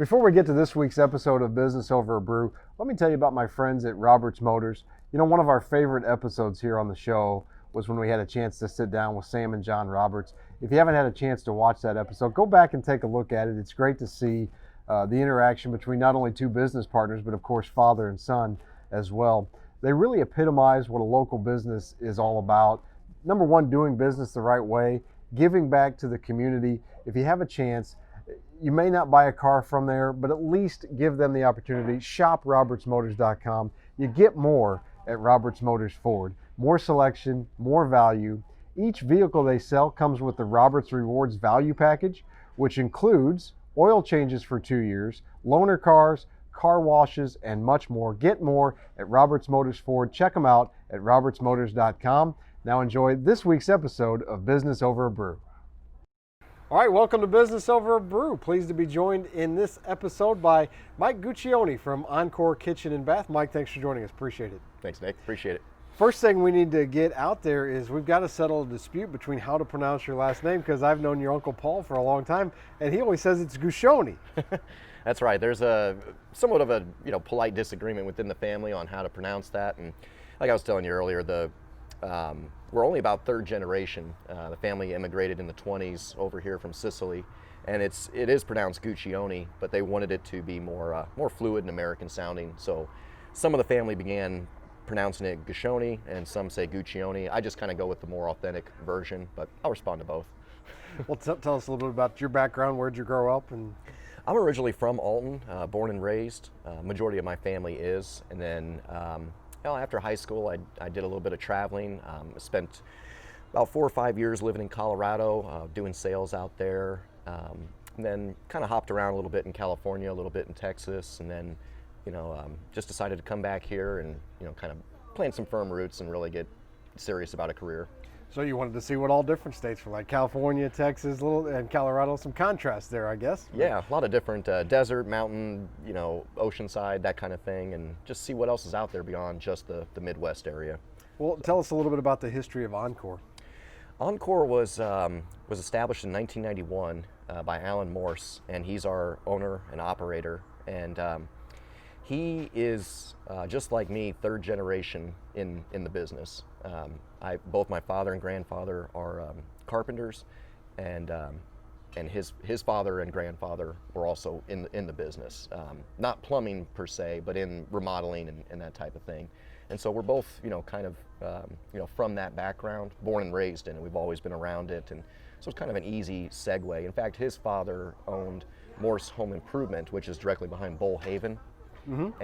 Before we get to this week's episode of Business Over a Brew, let me tell you about my friends at Roberts Motors. You know, one of our favorite episodes here on the show was when we had a chance to sit down with Sam and John Roberts. If you haven't had a chance to watch that episode, go back and take a look at it. It's great to see the interaction between not only two business partners, but of course father and son as well. They really epitomize what a local business is all about. Number one, doing business the right way, giving back to the community. If you have a chance, you may not buy a car from there, but at least give them the opportunity. Shop robertsmotors.com. You get more at Roberts Motors Ford. More selection, more value. Each vehicle they sell comes with the Roberts Rewards Value Package, which includes oil changes for 2 years, loaner cars, car washes, and much more. Get more at Roberts Motors Ford. Check them out at robertsmotors.com. Now enjoy this week's episode of Business Over a Brew. All right, welcome to Business Over a Brew. Pleased to be joined in this episode by Mike Guccionne from Encore Kitchen and Bath. Mike, thanks for joining us. Appreciate it. Thanks, Nick. Appreciate it. First thing we need to get out there is we've got to settle a dispute between how to pronounce your last name, because I've known your Uncle Paul for a long time, and he always says it's Guccionne. That's right. There's a somewhat of a polite disagreement within the family on how to pronounce that, and like I was telling you earlier, we're only about third generation. The family immigrated in the 20s over here from Sicily, and it is pronounced Guccione, but they wanted it to be more fluid and American sounding. So some of the family began pronouncing it Guccione, and some say Guccione. I just kind of go with the more authentic version, but I'll respond to both. Well, tell us a little bit about your background. Where'd you grow up? And I'm originally from Alton, born and raised. Majority of my family is, and then after high school, I did a little bit of traveling. Spent about 4 or 5 years living in Colorado, doing sales out there, and then kind of hopped around a little bit in California, a little bit in Texas, and then just decided to come back here and kind of plant some firm roots and really get serious about a career. So you wanted to see what all different states were like: California, Texas, and Colorado. Some contrast there, I guess. Yeah, a lot of different desert, mountain, oceanside, that kind of thing, and just see what else is out there beyond just the Midwest area. Well, tell us a little bit about the history of Encore. Encore was established in 1991 by Alan Morse, and he's our owner and operator, and he is just like me, third generation in the business. Both my father and grandfather are carpenters, and his father and grandfather were also in the business. Not plumbing per se, but in remodeling and that type of thing. And so we're both, kind of, from that background, born and raised in it. We've always been around it, and so it's kind of an easy segue. In fact, his father owned Morse Home Improvement, which is directly behind Bull Haven. Mm-hmm.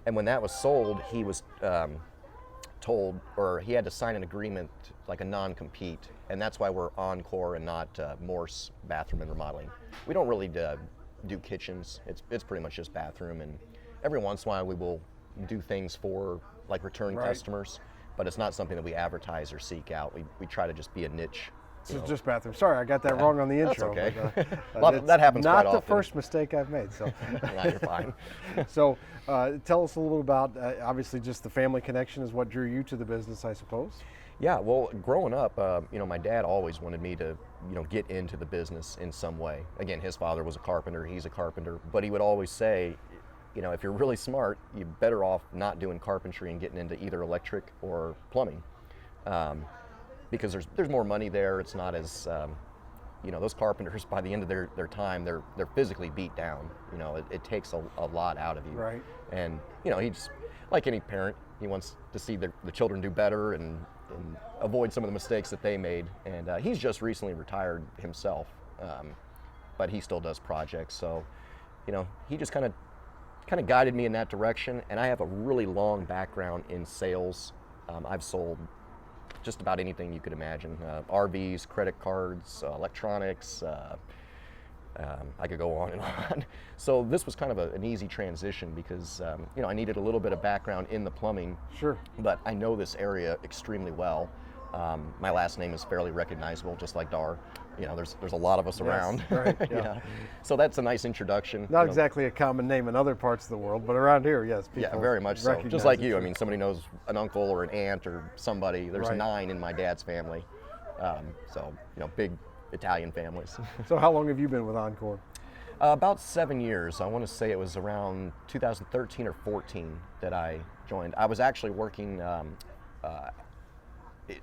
And when that was sold, he was told, or he had to sign an agreement, like a non-compete, and that's why we're Encore and not Morse Bathroom and Remodeling. We don't really do kitchens. It's pretty much just bathroom, and every once in a while we will do things for like return customers, but it's not something that we advertise or seek out. We try to just be a niche. So it's just bathroom. Sorry, I got that wrong on the intro. That's okay. But, that happens quite often. Not the first mistake I've made. So no, you're fine. So tell us a little about, obviously just the family connection is what drew you to the business, I suppose. Yeah, well, growing up, my dad always wanted me to, get into the business in some way. Again, his father was a carpenter, he's a carpenter, but he would always say, if you're really smart, you're better off not doing carpentry and getting into either electric or plumbing. Because there's more money there. It's not as, those carpenters, by the end of their time, they're physically beat down. It takes a lot out of you. Right. And, he just, like any parent, he wants to see the children do better and avoid some of the mistakes that they made. And he's just recently retired himself, but he still does projects. So, he just kind of guided me in that direction. And I have a really long background in sales. I've sold just about anything you could imagine. RVs, credit cards, electronics, I could go on and on. So this was kind of an easy transition because, I needed a little bit of background in the plumbing. Sure. But I know this area extremely well. My last name is fairly recognizable, just like Darr. There's a lot of us around. Right, yeah. So that's a nice introduction. Not exactly a common name in other parts of the world, but around here, yes. Yeah, very much so. Just like you. I mean, somebody knows an uncle or an aunt or somebody. There's 9 in my dad's family. So, big Italian families. So how long have you been with Encore? About 7 years. I want to say it was around 2013 or 14 that I joined. I was actually working, I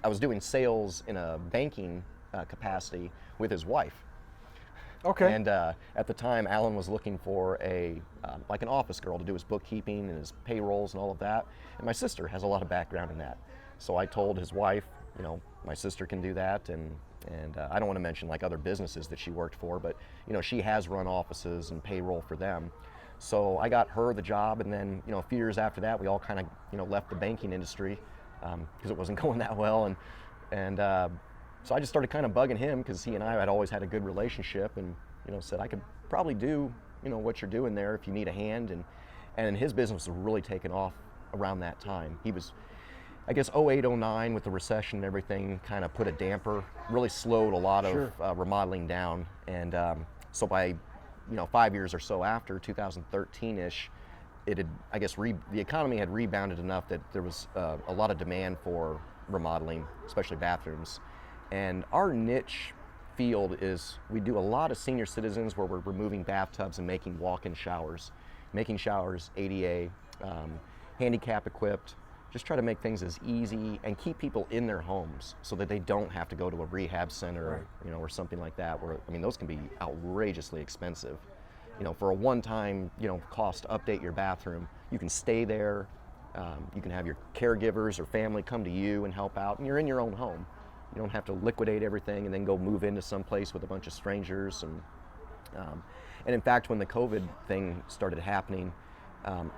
was doing sales in a banking capacity with his wife. Okay. And at the time, Alan was looking for like an office girl to do his bookkeeping and his payrolls and all of that. And my sister has a lot of background in that. So I told his wife, my sister can do that, and I don't want to mention like other businesses that she worked for, but she has run offices and payroll for them. So I got her the job, and then a few years after that, we all kind of left the banking industry because it wasn't going that well, and so I just started kind of bugging him because he and I had always had a good relationship, and said I could probably do what you're doing there if you need a hand, and his business was really taking off around that time. He was, I guess, 08, 09 with the recession and everything kind of put a damper, really slowed a lot of remodeling down. And so by, 5 years or so after, 2013-ish, it had, I guess, the economy had rebounded enough that there was a lot of demand for remodeling, especially bathrooms. And our niche field is we do a lot of senior citizens where we're removing bathtubs and making walk-in showers, ADA, handicap equipped. Just try to make things as easy and keep people in their homes so that they don't have to go to a rehab center, or something like that. Where those can be outrageously expensive. For a one-time, cost to update your bathroom, you can stay there. You can have your caregivers or family come to you and help out, and you're in your own home. You don't have to liquidate everything and then go move into some place with a bunch of strangers. And in fact, when the COVID thing started happening,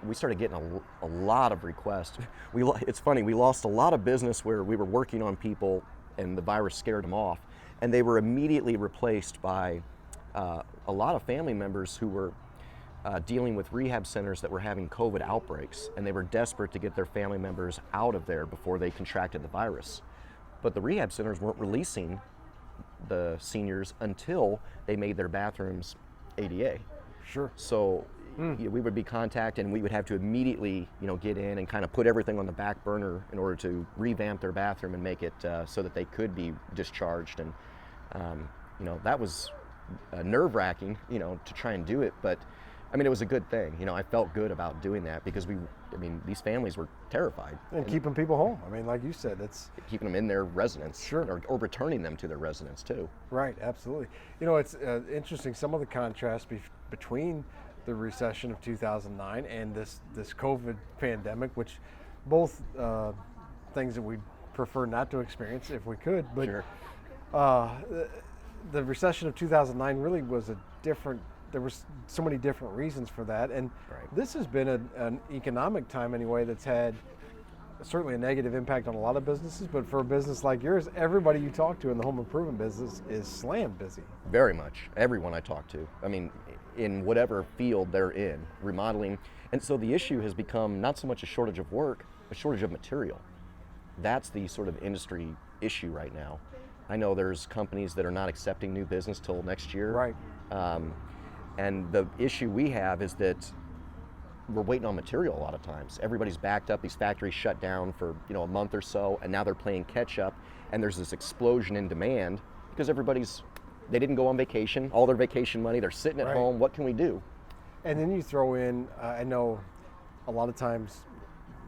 we started getting a lot of requests. It's funny, we lost a lot of business where we were working on people and the virus scared them off, and they were immediately replaced by a lot of family members who were dealing with rehab centers that were having COVID outbreaks, and they were desperate to get their family members out of there before they contracted the virus. But the rehab centers weren't releasing the seniors until they made their bathrooms ADA. Sure. So we would be contacted, and we would have to immediately, get in and kind of put everything on the back burner in order to revamp their bathroom and make it so that they could be discharged. And that was nerve-wracking, to try and do it. But it was a good thing. I felt good about doing that because these families were terrified. And keeping people home. Like you said, it's keeping them in their residence. Sure. Or returning them to their residence too. Right, absolutely. It's interesting, some of the contrast between the recession of 2009 and this COVID pandemic, which both things that we prefer not to experience if we could. But sure. The recession of 2009 really was there was so many different reasons for that, and this has been an economic time anyway that's had certainly a negative impact on a lot of businesses, but for a business like yours, everybody you talk to in the home improvement business is slam busy. Very much. Everyone I talk to. In whatever field they're in, remodeling. And so the issue has become not so much a shortage of work, a shortage of material. That's the sort of industry issue right now. I know there's companies that are not accepting new business till next year. Right. And the issue we have is that we're waiting on material a lot of times. Everybody's backed up. These factories shut down for a month or so, and now they're playing catch up. And there's this explosion in demand because they didn't go on vacation. All their vacation money, they're sitting at home. What can we do? And then you throw in, I know a lot of times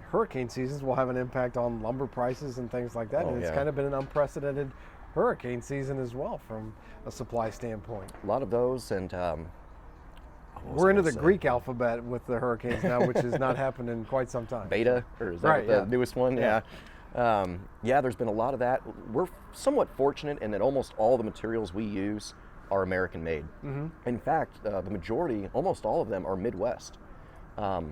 hurricane seasons will have an impact on lumber prices and things like that. And it's kind of been an unprecedented hurricane season as well from a supply standpoint. A lot of those, and we're into the Greek alphabet with the hurricanes now, which has not happened in quite some time. Beta, or is that the newest one? Yeah. There's been a lot of that. We're somewhat fortunate in that almost all the materials we use are American made. Mm-hmm. In fact, the majority, almost all of them, are Midwest. A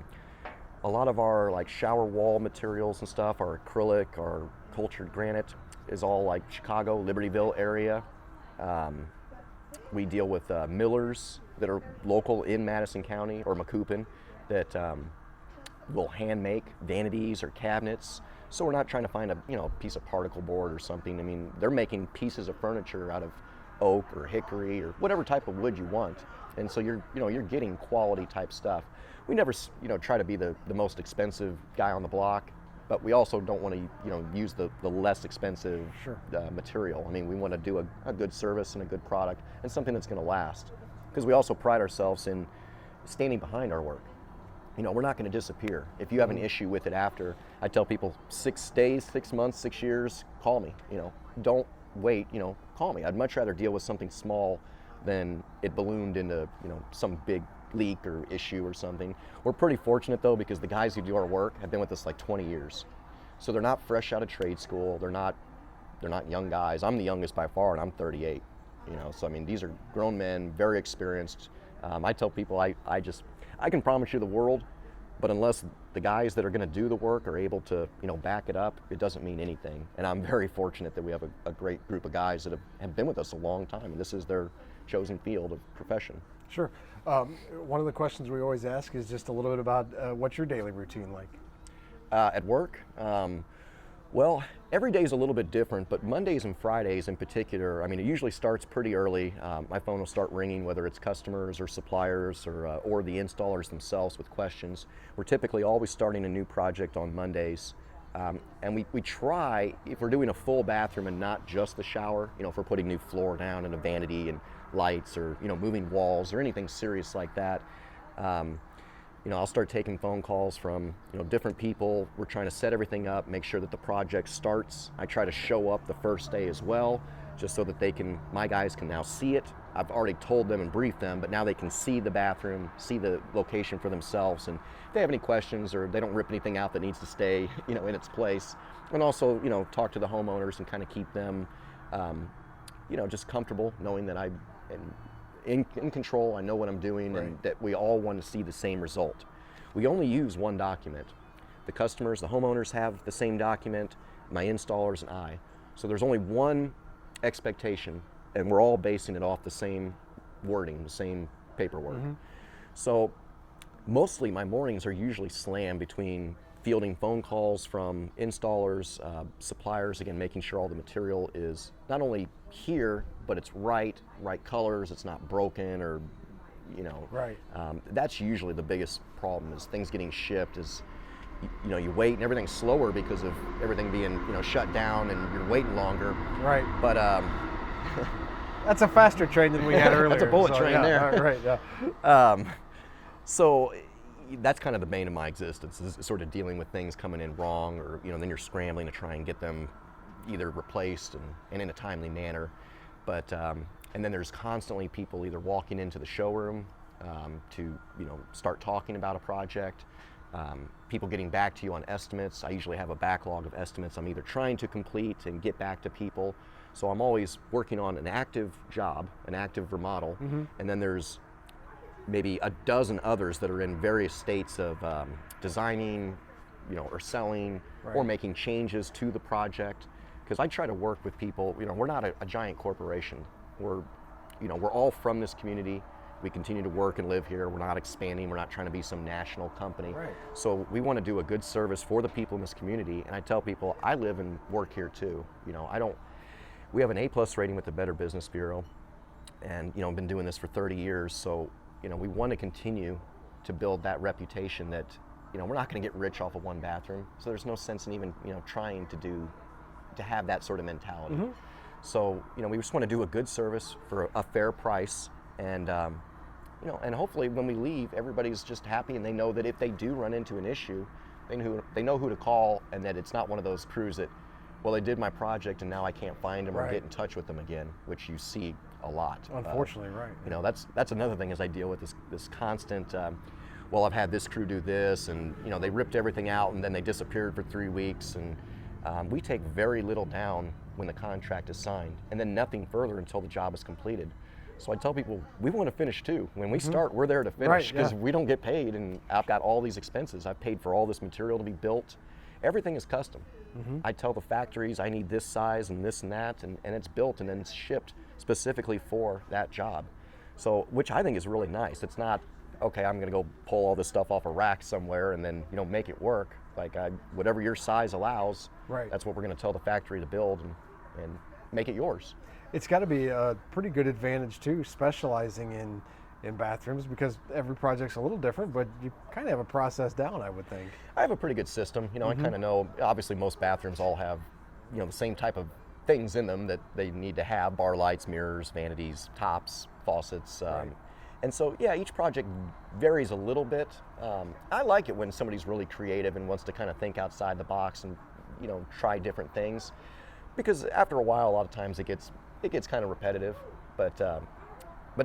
lot of our shower wall materials and stuff, our acrylic, our cultured granite, is all Chicago, Libertyville area. We deal with millers that are local in Madison County or Macoupin that will hand make vanities or cabinets. So we're not trying to find a piece of particle board or something. They're making pieces of furniture out of oak or hickory or whatever type of wood you want. And so you're getting quality type stuff. We never try to be the most expensive guy on the block, but we also don't want to use the less expensive material. We want to do a good service and a good product and something that's going to last. because we also pride ourselves in standing behind our work. We're not going to disappear. If you have an issue with it after, I tell people 6 days, 6 months, 6 years, call me. Don't wait, call me. I'd much rather deal with something small than it ballooned into, some big leak or issue or something. We're pretty fortunate though, because the guys who do our work have been with us like 20 years. So they're not fresh out of trade school. They're not young guys. I'm the youngest by far, and I'm 38. So I mean, these are grown men, very experienced. I tell people I can promise you the world, but unless the guys that are going to do the work are able to, back it up, it doesn't mean anything. And I'm very fortunate that we have a great group of guys that have been with us a long time, and this is their chosen field of profession. Sure. One of the questions we always ask is just a little bit about what's your daily routine like? At work? Well, every day is a little bit different, but Mondays and Fridays in particular, I mean, it usually starts pretty early. My phone will start ringing, whether it's customers or suppliers or the installers themselves with questions. We're typically always starting a new project on Mondays. And we try, if we're doing a full bathroom and not just the shower, if we're putting new floor down and a vanity and lights or, moving walls or anything serious like that, I'll start taking phone calls from, different people. We're trying to set everything up, make sure that the project starts. I try to show up the first day as well, just so that my guys can now see it. I've already told them and briefed them, but now they can see the bathroom, see the location for themselves. And if they have any questions or they don't rip anything out that needs to stay, in its place. And also, talk to the homeowners and kind of keep them, just comfortable knowing that I'm in control, I know what I'm doing, right, and that we all want to see the same result. We only use one document. The customers, the homeowners have the same document, my installers and I. So there's only one expectation, and we're all basing it off the same wording, the same paperwork. Mm-hmm. So mostly my mornings are usually slammed between fielding phone calls from installers, suppliers, again, making sure all the material is not only here, but it's right colors, it's not broken or, Right. That's usually the biggest problem, is things getting shipped, is, you wait and everything's slower because of everything being, shut down and you're waiting longer. Right. But that's a faster train than we had earlier. That's a bullet train there. Right, yeah. So that's kind of the bane of my existence, is sort of dealing with things coming in wrong, or then you're scrambling to try and get them either replaced and in a timely manner. But and then there's constantly people either walking into the showroom to start talking about a project, people getting back to you on estimates. I usually have a backlog of estimates I'm either trying to complete and get back to people. So I'm always working on an active job, an active remodel, mm-hmm, and then there's maybe a dozen others that are in various states of designing, or selling, right, or making changes to the project. Because I try to work with people, we're not a giant corporation. We're all from this community. We continue to work and live here. We're not expanding. We're not trying to be some national company. Right. So we want to do a good service for the people in this community. And I tell people, I live and work here too. We have an A+ rating with the Better Business Bureau, and I've been doing this for 30 years. So we want to continue to build that reputation that we're not going to get rich off of one bathroom. So there's no sense in even trying to have that sort of mentality. Mm-hmm. So we just want to do a good service for a fair price, and and hopefully when we leave, everybody's just happy, and they know that if they do run into an issue, they know who to call, and that it's not one of those crews that, well, they did my project and now I can't find them, right, or get in touch with them again, which you see a lot. Unfortunately, right. That's another thing, is I deal with this constant, well, I've had this crew do this, and they ripped everything out and then they disappeared for 3 weeks, and we take very little down when the contract is signed, and then nothing further until the job is completed. So I tell people, we want to finish too. When we start, we're there to finish, because we don't get paid, and I've got all these expenses. I've paid for all this material to be built. Everything is custom. Mm-hmm. I tell the factories I need this size and this and that, and it's built and then it's shipped specifically for that job. So, which I think is really nice. It's not, okay, I'm going to go pull all this stuff off a rack somewhere and then make it work. Like, whatever your size allows, right, that's what we're going to tell the factory to build and make it yours. It's got to be a pretty good advantage too, specializing in bathrooms, because every project's a little different, but you kind of have a process down, I would think. I have a pretty good system. Mm-hmm. I kind of know, obviously most bathrooms all have, the same type of things in them that they need to have: bar lights, mirrors, vanities, tops, faucets. Right. And so, yeah, each project varies a little bit. I like it when somebody's really creative and wants to kind of think outside the box and, you know, try different things, because after a while, a lot of times it gets kind of repetitive. But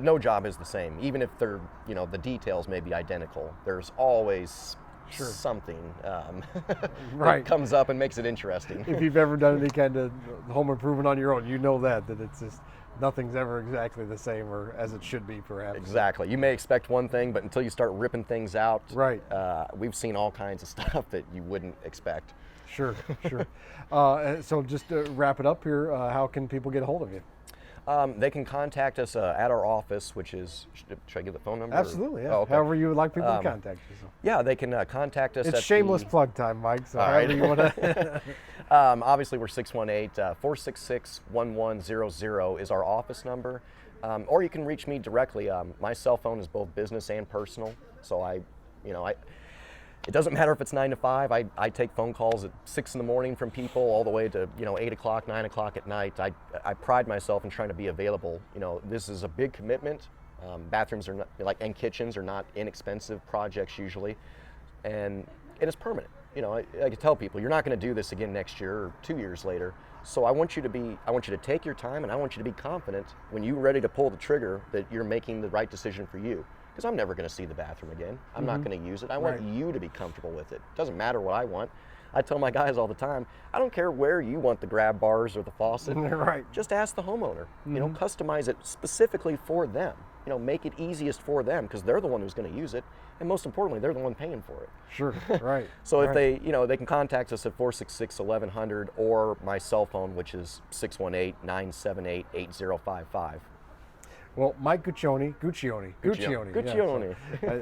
no job is the same, even if they're, you know, the details may be identical. There's always something that comes up and makes it interesting. If you've ever done any kind of home improvement on your own, you know that it's just nothing's ever exactly the same or as it should be, perhaps. Exactly. You may expect one thing, but until you start ripping things out, right. We've seen all kinds of stuff that you wouldn't expect. Sure. So just to wrap it up here, how can people get a hold of you? They can contact us at our office, which is, should I give the phone number? Absolutely, yeah. Oh, okay. However you would like people to contact you. So. Yeah, they can contact us. It's shameless plug time, Mike, so however you want to. Obviously, we're 618-466-1100 is our office number. Or you can reach me directly. My cell phone is both business and personal, so it doesn't matter if it's 9 to 5. I take phone calls at 6 in the morning from people all the way to 8 o'clock, 9 o'clock at night. I pride myself in trying to be available. This is a big commitment. Bathrooms are not, and kitchens are not inexpensive projects usually, and it is permanent. I can tell people you're not going to do this again next year or 2 years later. So I want you to take your time, and I want you to be confident when you're ready to pull the trigger that you're making the right decision for you. Because I'm never going to see the bathroom again. I'm not going to use it. I want you to be comfortable with it. It doesn't matter what I want. I tell my guys all the time, I don't care where you want the grab bars or the faucet. Right. Just ask the homeowner. Customize it specifically for them. Make it easiest for them, because they're the one who's going to use it, and most importantly, they're the one paying for it. Sure. Right. So if they can contact us at 466-1100 or my cell phone, which is 618-978-8055. Well, Mike Guccionne. Yes.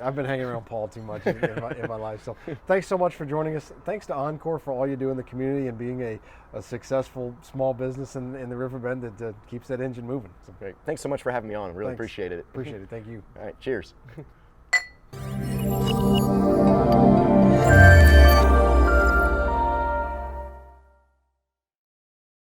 I've been hanging around Paul too much in my life. So thanks so much for joining us. Thanks to Encore for all you do in the community and being a successful small business in the Riverbend that keeps that engine moving. So, great. Thanks so much for having me on. Really appreciate it. Appreciate it. Thank you. All right. Cheers.